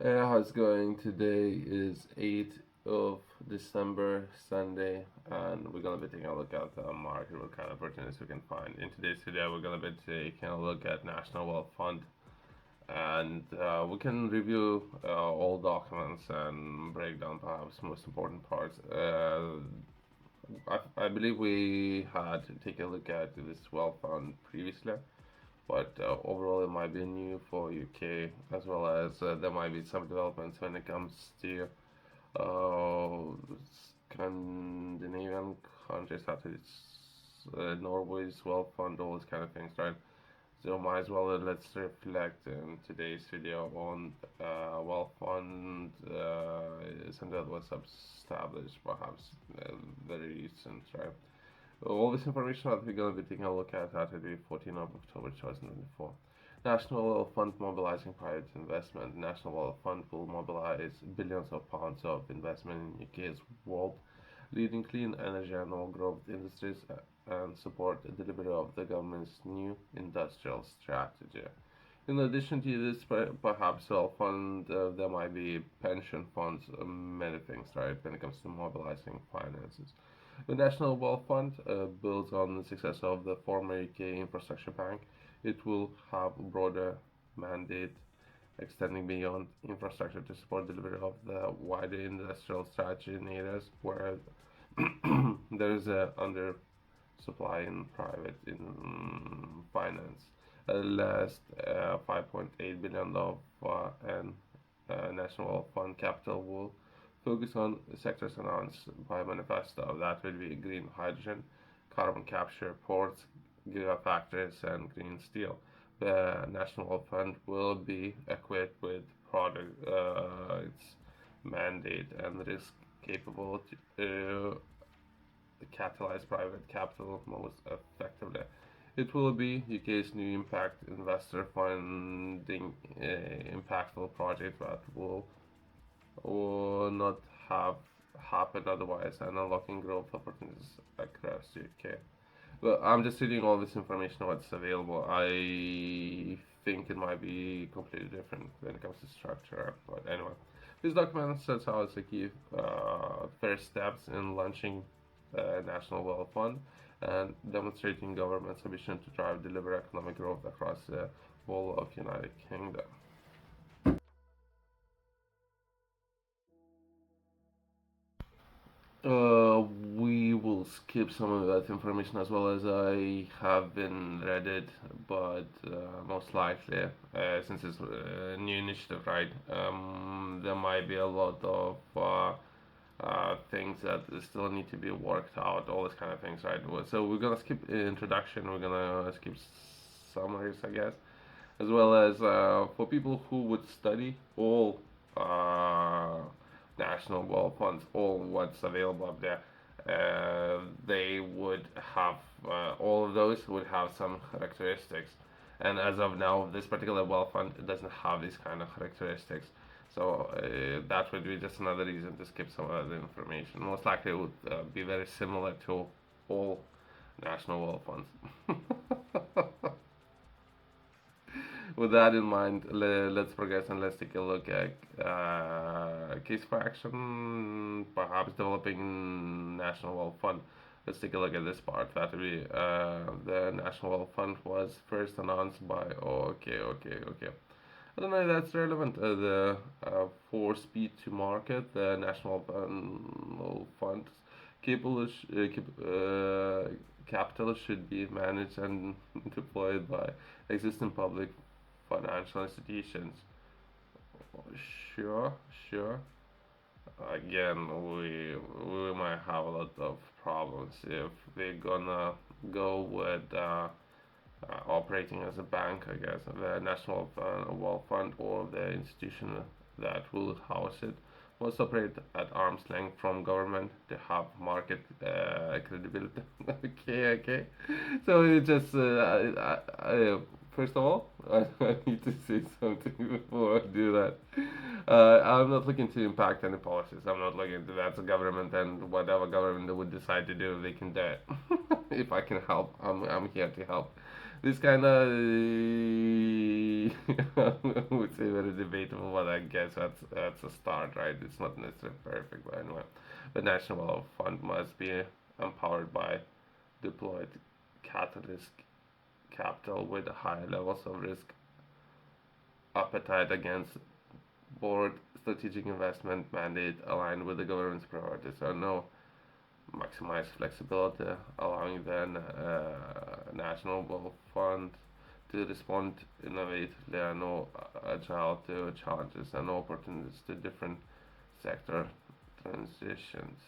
How's it going? Today is 8th of December, Sunday, and we're gonna be taking a look at the market, what kind of opportunities we can find. In today's video, we're gonna be taking a look at National Wealth Fund, and we can review all documents and break down perhaps most important parts. I believe we had taken a look at this wealth fund previously, but overall it might be new for UK, as well as there might be some developments when it comes to uh, Scandinavian countries, such as Norway's wealth fund, all these kind of things, right? So might as well let's reflect in today's video on wealth fund, something that was established perhaps very recent, right? All this information that we're going to be taking a look at Saturday, 14th of October 2024. National Wealth Fund mobilizing private investment. National Wealth Fund will mobilize billions of pounds of investment in UK's world leading clean energy and all growth industries and support the delivery of the government's new industrial strategy. In addition to this, perhaps wealth fund, there might be pension funds, many things, right, when it comes to mobilizing finances. The National Wealth Fund builds on the success of the former UK Infrastructure Bank. It will have a broader mandate extending beyond infrastructure to support delivery of the wider industrial strategy in areas where there is a undersupply in private in finance. Last 5.8 billion of and National Wealth Fund capital will focus on sectors announced by manifesto. That will be green hydrogen, carbon capture, ports, gigafactories, and green steel. The National Wealth Fund will be equipped with product, its mandate and risk capability catalyze private capital most effectively. It will be UK's new impact investor funding impactful project that will not have happened otherwise and unlocking growth opportunities across UK. Well, I'm just reading all this information what's available. I think it might be completely different when it comes to structure. But anyway, this document sets out the key first steps in launching National Wealth Fund and demonstrating government's ambition to drive deliver economic growth across the whole of United Kingdom. We will skip some of that information as well as I have been read it, but most likely, since it's a new initiative, right, there might be a lot of things that still need to be worked out, all these kind of things, right? So we're gonna skip introduction, we're gonna skip summaries, I guess, as well as for people who would study all national wealth funds, all what's available up there. They would have all of those would have some characteristics, and as of now, this particular wealth fund doesn't have these kind of characteristics. So that would be just another reason to skip some of the information. Most likely, it would be very similar to all national wealth funds. With that in mind, let's progress and let's take a look at case for action, perhaps developing National Wealth Fund. Let's take a look at this part. That will be the National Wealth Fund was first announced by. Okay. I don't know if that's relevant. The for speed to market, the National Fund capital, capital should be managed and deployed by existing public financial institutions. Sure. Again, we might have a lot of problems if we're gonna go with operating as a bank, I guess, the National Wealth Fund or the institution that will house it must operate at arm's length from government to have market credibility. Okay. So it just first of all, I need to say something before I do that. I'm not looking to impact any policies. I'm not looking to that's a government and whatever government would decide to do, they can do it. If I can help, I'm here to help. This kind of I would say very debatable, but I guess that's a start, right? It's not necessarily perfect, but anyway, the national fund must be empowered by deployed catalyst capital with higher levels of risk appetite against board strategic investment mandate aligned with the government's priorities. So no maximize flexibility, allowing the national wealth fund to respond innovatively and no agile to challenges and opportunities to different sector transitions.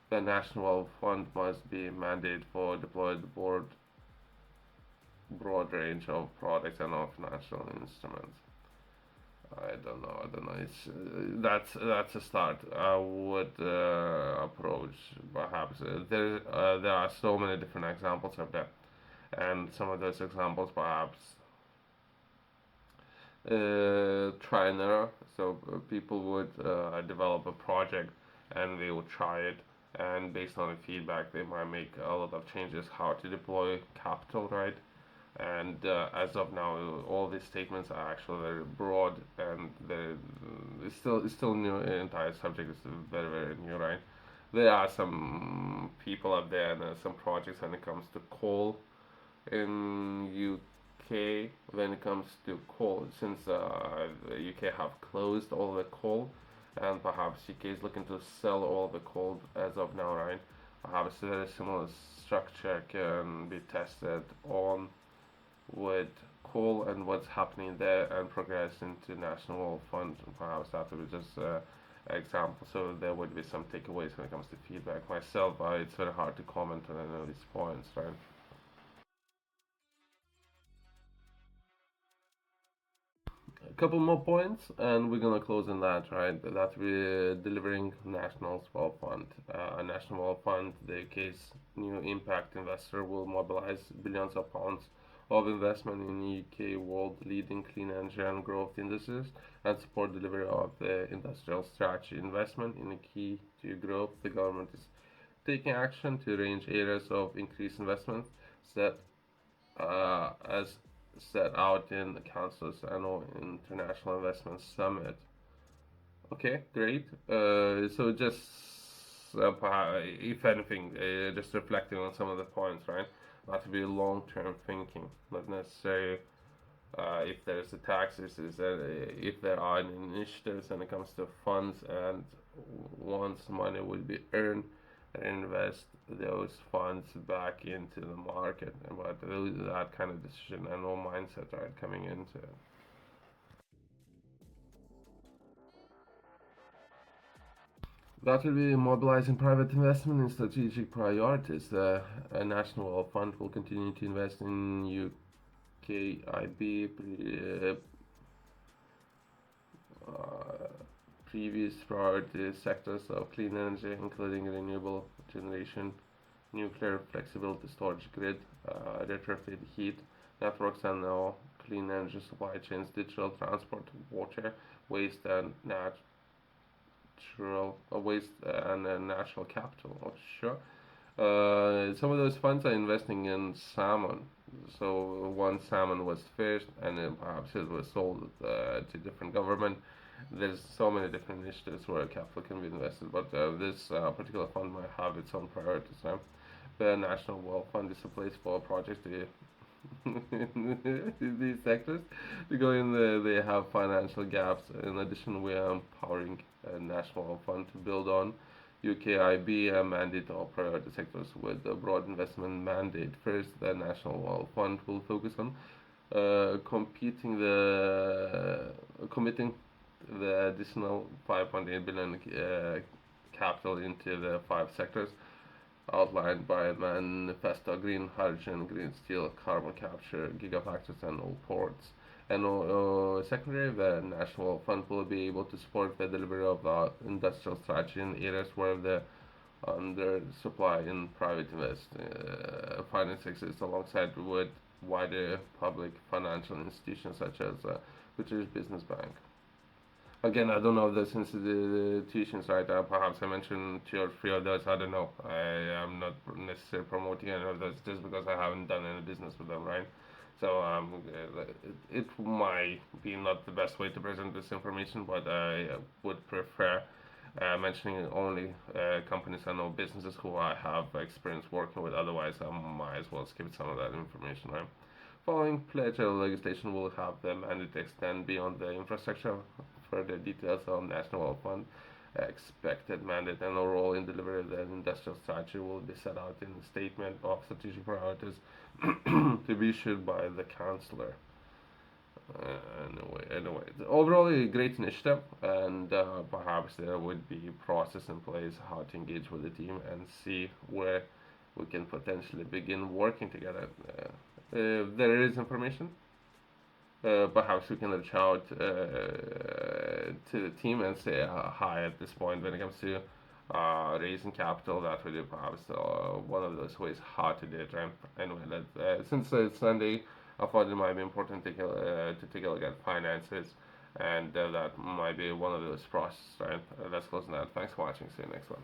The national wealth fund must be mandated for deployed broad range of products and of financial instruments. I don't know. I don't know. It's that's a start. I would approach perhaps. There are so many different examples of that, and some of those examples perhaps try and error. So people would develop a project and they would try it, and based on the feedback, they might make a lot of changes how to deploy capital, right? And as of now, all these statements are actually very broad, and it's still new. The entire subject is very very new, right? There are some people out there and some projects when it comes to coal in UK. When it comes to coal, since the UK have closed all the coal, and perhaps UK is looking to sell all the coal as of now, right? Perhaps a very similar structure can be tested on with coal and what's happening there and progress into national fund. Perhaps that would be just an example. So there would be some takeaways when it comes to feedback. Myself, it's very hard to comment on any of these points, right? A couple more points, and we're gonna close on that, right? That we're delivering national wealth fund. A national wealth fund, the case new impact investor will mobilize billions of pounds of investment in UK world leading clean energy and growth industries and support delivery of the industrial strategy investment in the key to growth. The government is taking action to arrange areas of increased investment set as set out in the Council's annual International Investment Summit. Okay, great. So just if anything, just reflecting on some of the points, right? Not to be long-term thinking, not necessarily if there's a taxes, is that if there are initiatives when it comes to funds, and once money will be earned, invest those funds back into the market. But that kind of decision and no mindset are coming into it. That will be mobilizing private investment in strategic priorities. A national wealth fund will continue to invest in UKIB previous priority sectors of clean energy, including renewable generation, nuclear flexibility storage grid, retrofit heat networks and clean energy supply chains, digital transport, water, waste and natural waste and natural capital. Oh, sure. Some of those funds are investing in salmon. So one salmon was fished, and then perhaps it was sold to different government. There's so many different initiatives where capital can be invested, but this particular fund might have its own priorities. Right? The National Wealth Fund is a place for projects to in these sectors to go in. They have financial gaps. In addition, we are empowering a national fund to build on UKIB mandate of priority sectors with a broad investment mandate. First, the National Wealth Fund will focus on committing the additional 5.8 billion capital into the five sectors outlined by Manifesto: green hydrogen, green steel, carbon capture, gigafactories, and all ports. And secondly, the National Fund will be able to support the delivery of industrial strategy in areas where the under supply in private finance exists, alongside with wider public financial institutions such as British Business Bank. Again, I don't know the institutions, right? Perhaps I mentioned two or three of those. I don't know. I am not necessarily promoting any of those just because I haven't done any business with them, right? So it might be not the best way to present this information, but I would prefer mentioning only companies I know, businesses who I have experience working with. Otherwise, I might as well skip some of that information. Right? Following pledge legislation will have the mandate extend beyond the infrastructure. Further details on National Wealth Fund expected mandate and role in delivery of the industrial strategy will be set out in the statement of strategic priorities to be issued by the Chancellor. Anyway, overall a great initiative, and perhaps there would be a process in place how to engage with the team and see where we can potentially begin working together. If there is information, perhaps we can reach out to the team and say hi at this point when it comes to raising capital. That would be perhaps one of those ways how to do it, right? Anyway, since it's Sunday, I thought it might be important to take a look at finances, and that might be one of those processes, right? Let's close on that. Thanks for watching. See you next one.